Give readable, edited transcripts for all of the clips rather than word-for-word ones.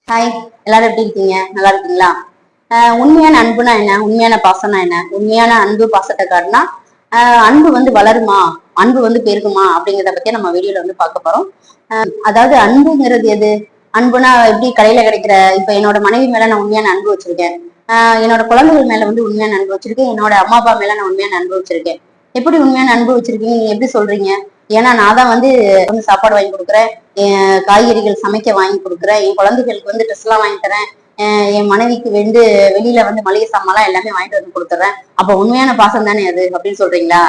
Hi, எல்லாரும் எப்படி இருக்கீங்க? நல்லா இருக்கீங்களா? உண்மையான அன்புனா என்ன? உண்மையான பாசம்னா என்ன? உண்மையான அன்பு பாசத்தை காட்டினா அன்பு வந்து வளருமா, அன்பு வந்து பெருகுமா அப்படிங்கிறத பத்தி நம்ம வீடியோல வந்து பார்க்க போறோம். அதாவது அன்புங்கிறது எது? அன்புனா எப்படி கடையில கிடைக்கிற இப்ப என்னோட மனைவி மேல நான் உண்மையான அன்பு வச்சிருக்கேன். என்னோட குழந்தைகள் மேல வந்து உண்மையான அன்பு வச்சிருக்கேன். என்னோட அம்மா அப்பா மேல நான் உண்மையான அன்பு வச்சிருக்கேன். எப்படி உண்மையான அன்பு வச்சிருக்கீங்க, நீங்க எப்படி சொல்றீங்க? ஏன்னா நான் தான் வந்து சாப்பாடு வாங்கி கொடுக்குறேன், காய்கறிகள் சமைக்க வாங்கி கொடுக்குறேன், என் குழந்தைகளுக்கு வந்து ட்ரெஸ் எல்லாம் வாங்கி தரேன், என் மனைவிக்கு வந்து வெளியில வந்து மளிகை சாமான் எல்லாமே வாங்கிட்டு வந்து கொடுத்துறேன். அப்ப உண்மையான பாசம் தானே அது அப்படின்னு சொல்றீங்களா?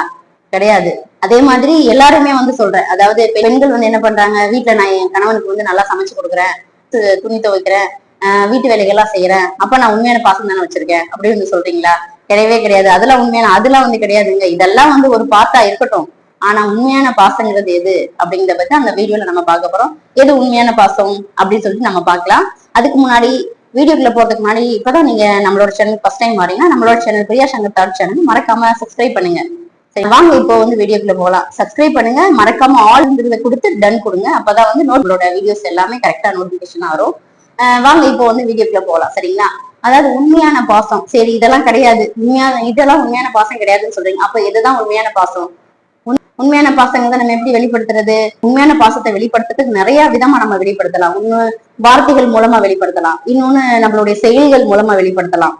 கிடையாது. அதே மாதிரி எல்லாருமே வந்து சொல்றேன், அதாவது பெண்கள் வந்து என்ன பண்றாங்க, வீட்டுல நான் என் கணவனுக்கு வந்து நல்லா சமைச்சு கொடுக்குறேன், துணி துவைக்கிறேன், வீட்டு வேலைகள் எல்லாம் செய்யறேன், அப்ப நான் உண்மையான பாசம் தானே வச்சிருக்கேன் அப்படின்னு வந்து சொல்றீங்களா? கிடையவே கிடையாது. அதெல்லாம் உண்மையான அதெல்லாம் வந்து கிடையாதுங்க. இதெல்லாம் வந்து ஒரு பாசா இருக்கட்டும். ஆனா உண்மையான பாசங்கிறது எது அப்படிங்கிறத பத்தி அந்த வீடியோல நம்ம பார்க்க போறோம். எது உண்மையான பாசம் அப்படின்னு சொல்லிட்டு நம்ம பார்க்கலாம். அதுக்கு முன்னாடி வீடியோக்குள்ள போறதுக்கு முன்னாடி இப்பதான் நீங்க நம்மளோட சேனல் ஃபர்ஸ்ட் டைம் வரீங்கன்னா நம்மளோட channel Priya Shankar thought channel மறக்காம சப்ஸ்கிரைப் பண்ணுங்க. சரி, வாங்க இப்போ வந்து வீடியோக்குள்ள போகலாம். சப்ஸ்கிரைப் பண்ணுங்க, மறக்காம ஆல்ங்கிறத கொடுத்து டன் கொடுங்க. அப்பதான் வந்து நம்மளோட வீடியோஸ் எல்லாமே கரெக்டா நோட்டிபிகேஷன் வரும். வாங்க இப்போ வந்து வீடியோக்குள்ள போகலாம். சரிங்களா? அதாவது உண்மையான பாசம், சரி இதெல்லாம் கிடையாது, இதெல்லாம் உண்மையான பாசம் கிடையாதுன்னு சொல்றீங்க. அப்ப இதுதான் உண்மையான பாசம். உண்மையான பாசங்களை நம்ம எப்படி வெளிப்படுத்துறது? உண்மையான பாசத்தை வெளிப்படுத்துறதுக்கு நிறைய விதமா நம்ம வெளிப்படுத்தலாம். ஒண்ணு வார்த்தைகள் மூலமா வெளிப்படுத்தலாம், இன்னொன்னு நம்மளுடைய செயல்கள் மூலமா வெளிப்படுத்தலாம்.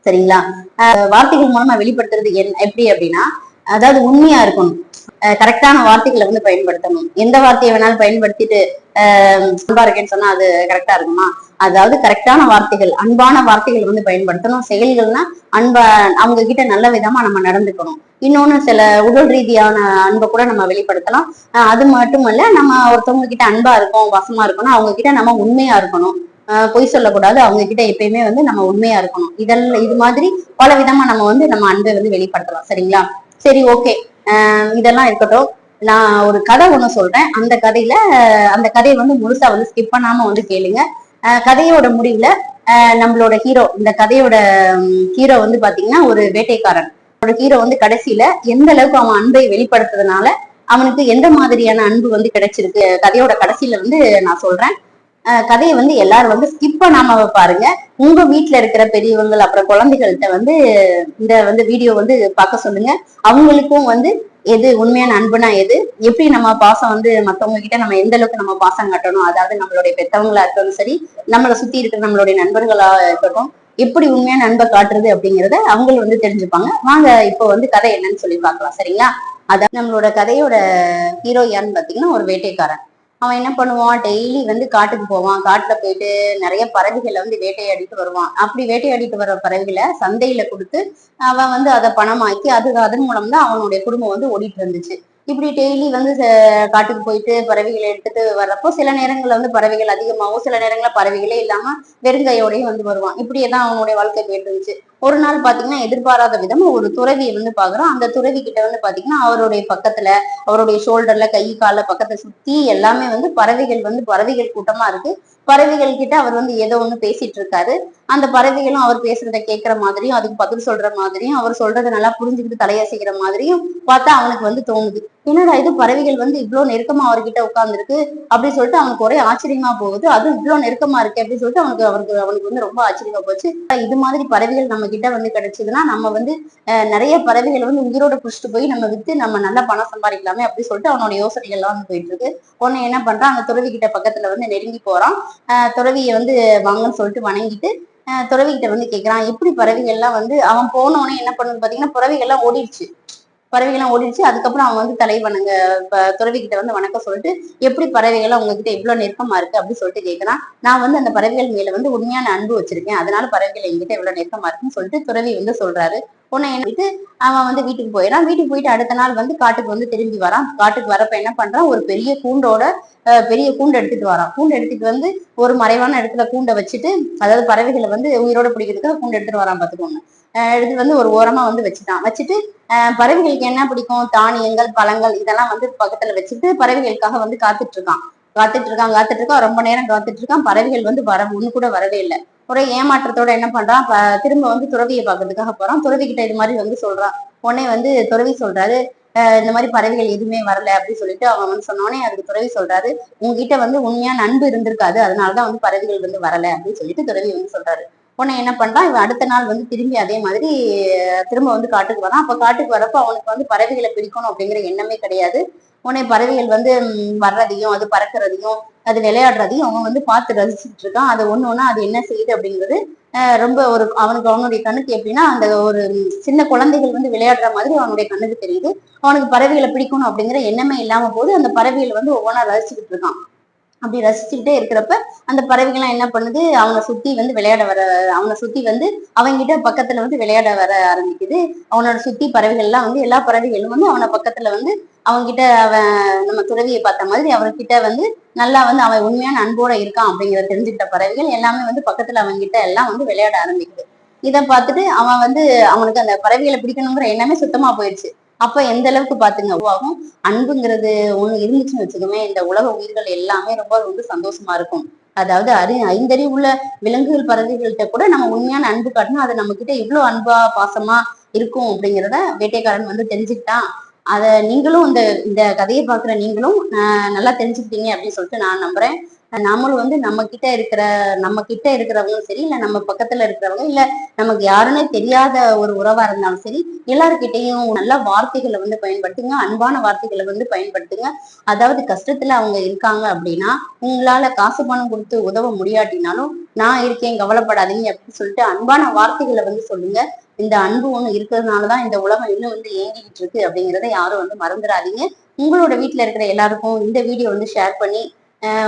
சரிங்களா? வார்த்தைகள் மூலமா வெளிப்படுத்துறது எப்படி அப்படின்னா, அதாவது உண்மையா இருக்கணும், கரெக்டான வார்த்தைகளை வந்து பயன்படுத்தணும். எந்த வார்த்தையை வேணாலும் பயன்படுத்திட்டு அன்பா இருக்கேன்னு சொன்னா அது கரெக்டா இருக்குமா? அதாவது கரெக்டான வார்த்தைகள், அன்பான வார்த்தைகள் வந்து பயன்படுத்தணும். செயல்கள்னா அன்பா அவங்க கிட்ட நல்ல விதமா நம்ம நடந்துக்கணும். இன்னொன்னு சில உடல் ரீதியான அன்பை கூட நம்ம வெளிப்படுத்தலாம். அது மட்டுமல்ல, நம்ம ஒருத்தவங்க கிட்ட அன்பா இருக்கோம், வசமா இருக்கணும், அவங்க கிட்ட நம்ம உண்மையா இருக்கணும். பொய் சொல்லக்கூடாது, அவங்க கிட்ட எப்பயுமே வந்து நம்ம உண்மையா இருக்கணும். இதெல்லாம் இது மாதிரி பல விதமா நம்ம வந்து நம்ம அன்பை வந்து வெளிப்படுத்தலாம். சரிங்களா? சரி, ஓகே. இதெல்லாம் இருக்கட்டும். நான் ஒரு கதை ஒண்ணு சொல்றேன். அந்த கதையை வந்து முழுசா வந்து ஸ்கிப் பண்ணாம வந்து கேளுங்க. கதையோட முடிவுல நம்மளோட ஹீரோ, இந்த கதையோட ஹீரோ வந்து பாத்தீங்கன்னா ஒரு வேட்டைக்காரன். ஹீரோ வந்து கடைசியில எந்த அளவுக்கு அவன் அன்பை வெளிப்படுத்துறதுனால அவனுக்கு எந்த மாதிரியான அன்பு வந்து கிடைச்சிருக்கு, கதையோட கடைசியில வந்து நான் சொல்றேன். கதையை வந்து எல்லாரும் வந்து ஸ்கிப் பண்ணாம பாருங்க. உங்க வீட்டுல இருக்கிற பெரியவங்க அப்புறம் குழந்தைகள்கிட்ட வந்து இந்த வந்து வீடியோ வந்து பார்க்க சொல்லுங்க. அவங்களுக்கும் வந்து எது உண்மையான அன்புனா எது, எப்படி நம்ம பாசம் வந்து மத்தவங்க கிட்ட நம்ம எந்த அளவுக்கு நம்ம பாசம் காட்டணும், அதாவது நம்மளுடைய பெத்தவங்களா இருக்கட்டும் சரி, நம்மளை சுத்தி இருக்கிற நம்மளுடைய நண்பர்களா இருக்கட்டும், எப்படி உண்மையான அன்பை காட்டுறது அப்படிங்கறத அவங்களும் வந்து தெரிஞ்சுப்பாங்க. வாங்க இப்போ வந்து கதை என்னன்னு சொல்லி பார்க்கலாம். சரிங்களா? அதான் நம்மளோட கதையோட ஹீரோ யாருன்னு பாத்தீங்கன்னா ஒரு வேட்டைக்காரன். அவன் என்ன பண்ணுவான், டெய்லி வந்து காட்டுக்கு போவான். காட்டுல போயிட்டு நிறைய பறவைகளை வந்து வேட்டையாடிட்டு வருவான். அப்படி வேட்டையாடிட்டு வர பறவைகளை சந்தையில கொடுத்து அவன் வந்து அதை பணமாக்கி அதன் மூலம் தான் அவனுடைய குடும்பம் வந்து ஓடிட்டு இருந்துச்சு. இப்படி டெய்லி வந்து காட்டுக்கு போயிட்டு பறவைகளை எடுத்துட்டு வர்றப்போ சில நேரங்கள்ல வந்து பறவைகள் அதிகமாகவும், சில நேரங்கள்ல பறவைகளே இல்லாம வெறுங்கையோடையும் வந்து வருவான். இப்படியேதான் அவனுடைய வாழ்க்கை போயிட்டு இருந்துச்சு. ஒரு நாள் பாத்தீங்கன்னா எதிர்பாராத விதமா ஒரு துறவியை வந்து பாக்குறான். அந்த துறவி கிட்ட வந்து பாத்தீங்கன்னா அவருடைய பக்கத்துல, அவருடைய ஷோல்டர்ல, கை கால பக்கத்தை சுத்தி எல்லாமே வந்து பறவைகள் கூட்டமா இருக்கு. பறவைகள் கிட்ட அவர் வந்து ஏதோ ஒண்ணு பேசிட்டு இருக்காரு. அந்த பறவைகளும் அவர் பேசுறத கேட்கிற மாதிரியும், அதுக்கு பதில் சொல்ற மாதிரியும், அவர் சொல்றதை நல்லா புரிஞ்சுக்கிட்டு தலையசைக்கிற மாதிரியும் பார்த்தா அவனுக்கு வந்து தோணுது. என்னடா இது, பறவைகள் வந்து இவ்வளவு நெருக்கமா அவர்கிட்ட உட்கார்ந்துருக்கு அப்படின்னு சொல்லிட்டு அவனுக்கு ஒரே ஆச்சரியமா போகுது. அதுவும் இவ்வளவு நெருக்கமா இருக்கு அப்படின்னு சொல்லிட்டு அவனுக்கு வந்து ரொம்ப ஆச்சரியமா போச்சு. இது மாதிரி பறவைகள் நம்ம கிட்ட வந்து கிடைச்சதுன்னா நம்ம வந்து நிறைய பறவைகளை வந்து உயிரோட புடிச்சிட்டு போய் நம்ம வித்து நம்ம நல்லா பணம் சம்பாதிக்கலாமே அப்படின்னு சொல்லிட்டு அவனோட யோசனைகள் எல்லாம் வந்து போயிட்டு இருக்கு. உடனே என்ன பண்றான், அந்த துறவி கிட்ட பக்கத்துல வந்து நெருங்கி போறான். துறவியை வந்து வாங்கன்னு சொல்லிட்டு வணங்கிட்டு துறவிகிட்ட வந்து கேட்கிறான், எப்படி பறவைகள் எல்லாம் வந்து அவன் போனோடனே என்ன பண்ணுது பாத்தீங்கன்னா பறவைகள் எல்லாம் ஓடிடுச்சு. அதுக்கப்புறம் அவன் வந்து தலைவணங்க துறவி கிட்ட வந்து வணக்கம் சொல்லிட்டு, எப்படி பறவைகள் உங்ககிட்ட இவ்வளவு நெருக்கமா இருக்கு அப்படின்னு சொல்லிட்டு கேட்கிறான். நான் வந்து அந்த பறவைகள் மேல வந்து உண்மையான அன்பு வச்சிருக்கேன், அதனால பறவைகள் என்கிட்ட இவ்வளவு நெருக்கமா இருக்குன்னு சொல்லிட்டு துறவி வந்து சொல்றாரு. உன்னை என்னட்டு அவன் வந்து வீட்டுக்கு போயிடான். வீட்டுக்கு போயிட்டு அடுத்த நாள் வந்து காட்டுக்கு வந்து திரும்பி வரான். காட்டுக்கு வரப்ப என்ன பண்றான், ஒரு பெரிய கூண்டு எடுத்துட்டு வரான். கூண்டு எடுத்துட்டு வந்து ஒரு மறைவான இடத்துல கூண்டை வச்சுட்டு, அதாவது பறவைகளை வந்து உயிரோட பிடிக்கிறதுக்காக கூண்டு எடுத்துட்டு வரான் பாத்துக்கோங்க. எடுத்துட்டு வந்து ஒரு ஓரமா வந்து வச்சுட்டு பறவைகளுக்கு என்ன பிடிக்கும், தானியங்கள், பழங்கள் இதெல்லாம் வந்து பக்கத்துல வச்சுட்டு பறவைகளுக்காக வந்து காத்துட்டு இருக்கான். ரொம்ப நேரம் காத்துட்டு இருக்கான். பறவைகள் வந்து ஒண்ணு கூட வரவே இல்லை. ஒரே ஏமாற்றத்தோட என்ன பண்றான், திரும்ப வந்து துறவியை பாக்குறதுக்காக போறான். துறவி கிட்ட இது மாதிரி வந்து சொல்றான். உடனே வந்து துறவி சொல்றாரு, இந்த மாதிரி பறவைகள் எதுவுமே வரல அப்படின்னு சொல்லிட்டு அவன் வந்து சொன்னோடனே அதுக்கு துறவி சொல்றாரு, உங்ககிட்ட வந்து உண்மையான அன்பு இருந்திருக்காது, அதனாலதான் வந்து பறவைகள் வந்து வரல அப்படின்னு சொல்லிட்டு துறவி வந்து சொல்றாரு. உடனே என்ன பண்றான், இவன் அடுத்த நாள் வந்து திரும்பி அதே மாதிரி திரும்ப வந்து காட்டுக்கு வரான். அப்ப காட்டுக்கு வரப்ப அவனுக்கு வந்து பறவைகளை பிடிக்கணும் அப்படிங்கிற எண்ணமே கிடையாது. உடனே பறவைகள் வந்து வர்றதையும் அது பறக்கிறதையும் அது விளையாடுறதையும் அவன் வந்து பார்த்து ரசிச்சுட்டு இருக்கான். அது ஒண்ணு அது என்ன செய்யுது அப்படிங்கிறது ரொம்ப ஒரு அவனுடைய கண்ணுக்கு எப்படின்னா அந்த ஒரு சின்ன குழந்தைகள் வந்து விளையாடுற மாதிரி அவனுடைய கண்ணுக்கு தெரியுது. அவனுக்கு பறவைகளை பிடிக்கணும் அப்படிங்கிற எண்ணமே இல்லாம போது அந்த பறவைகள் வந்து ஒவ்வொன்றா ரசிச்சுக்கிட்டு இருக்கான். அப்படி ரசிச்சுக்கிட்டே இருக்கிறப்ப அந்த பறவைகள்லாம் என்ன பண்ணுது, அவனை சுத்தி வந்து விளையாட வர அவனை சுத்தி வந்து அவன்கிட்ட பக்கத்துல வந்து விளையாட வர ஆரம்பிக்குது. அவனோட சுத்தி பறவைகள் எல்லாம் வந்து எல்லா பறவைகளும் வந்து அவனை பக்கத்துல வந்து அவன்கிட்ட அவன் நம்ம துறவியை பார்த்த மாதிரி அவர்கிட்ட வந்து நல்லா வந்து அவன் உண்மையான அன்போட இருக்கான் அப்படிங்கிறத தெரிஞ்சுக்கிட்ட பறவைகள் எல்லாமே வந்து பக்கத்துல அவன்கிட்ட எல்லாம் வந்து விளையாட ஆரம்பிக்குது. இதை பார்த்துட்டு அவன் வந்து அவனுக்கு அந்த பறவைகளை பிடிக்கணுங்கிற எண்ணமே சுத்தமா போயிடுச்சு. அப்ப எந்த அளவுக்கு பாத்துங்க உருவாகும். அன்புங்கிறது ஒண்ணு இருந்துச்சுன்னு வச்சுக்கோமே, இந்த உலக உயிர்கள் எல்லாமே ரொம்ப வந்து சந்தோஷமா இருக்கும். அதாவது ஐந்தறிவு உள்ள விலங்குகள் பறவைகள்கிட்ட கூட நம்ம உண்மையான அன்பு காட்டணும். அது நம்ம கிட்ட இவ்வளவு அன்பா பாசமா இருக்கும் அப்படிங்கிறத வேட்டைக்காரன் வந்து தெரிஞ்சுக்கிட்டான். அத நீங்களும் இந்த இந்த கதையை பாக்குற நீங்களும் நல்லா தெரிஞ்சுக்கிட்டீங்க அப்படின்னு சொல்லிட்டு நான் நம்புறேன். நாமளும் வந்து நம்ம கிட்ட இருக்கிறவங்களும் சரி, இல்ல நம்ம பக்கத்துல இருக்கிறவங்க, இல்ல நமக்கு யாருன்னே தெரியாத ஒரு உறவா இருந்தாலும் சரி, எல்லார்கிட்டையும் நல்ல வார்த்தைகளை வந்து பயன்படுத்துங்க, அன்பான வார்த்தைகளை வந்து பயன்படுத்துங்க. அதாவது கஷ்டத்துல அவங்க இருக்காங்க அப்படின்னா உங்களால காசு பணம் கொடுத்து உதவ முடியாட்டினாலும் நான் இருக்கேன் கவலைப்படாதீங்க அப்படின்னு சொல்லிட்டு அன்பான வார்த்தைகளை வந்து சொல்லுங்க. இந்த அன்பு ஒண்ணு இருக்கிறதுனாலதான் இந்த உலகம் இன்னும் வந்து இயங்கிட்டு இருக்கு அப்படிங்கிறத யாரும் வந்து மறந்துடாதீங்க. உங்களோட வீட்டுல இருக்கிற எல்லாருக்கும் இந்த வீடியோ வந்து ஷேர் பண்ணி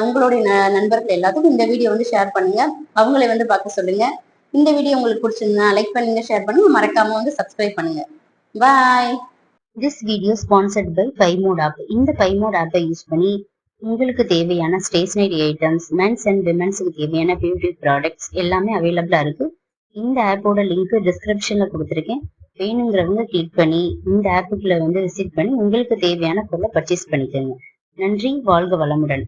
உங்களுடைய நண்பர்கள் எல்லாத்துக்கும் இந்த வீடியோ வந்து ஷேர் பண்ணுங்க. அவங்களை வந்து பார்க்க சொல்லுங்க. இந்த வீடியோ உங்களுக்கு பிடிச்சிருந்தா லைக் பண்ணுங்க, ஷேர் பண்ணுங்க, மறக்காம வந்து சப்ஸ்கிரைப் பண்ணுங்க. Bye. This video sponsored by Bymot app. இந்த பைமோட் ஆப்பை யூஸ் பண்ணி உங்களுக்கு தேவையான ஸ்டேஷனரி ஐட்டம்ஸ், மென்ஸ் அண்ட் விமென்ஸுக்கு தேவையான பியூட்டி ப்ராடக்ட்ஸ் எல்லாமே அவைலபிளா இருக்கு. இந்த ஆப்போட லிங்க் டிஸ்கிரிப்ஷன்ல கொடுத்துருக்கேன். வேணுங்கிறவங்க கிளிக் பண்ணி இந்த ஆப்புக்குள்ள வந்து விசிட் பண்ணி உங்களுக்கு தேவையான பொருளை பர்ச்சேஸ் பண்ணிக்கோங்க. நன்றி, வாழ்க வளமுடன்.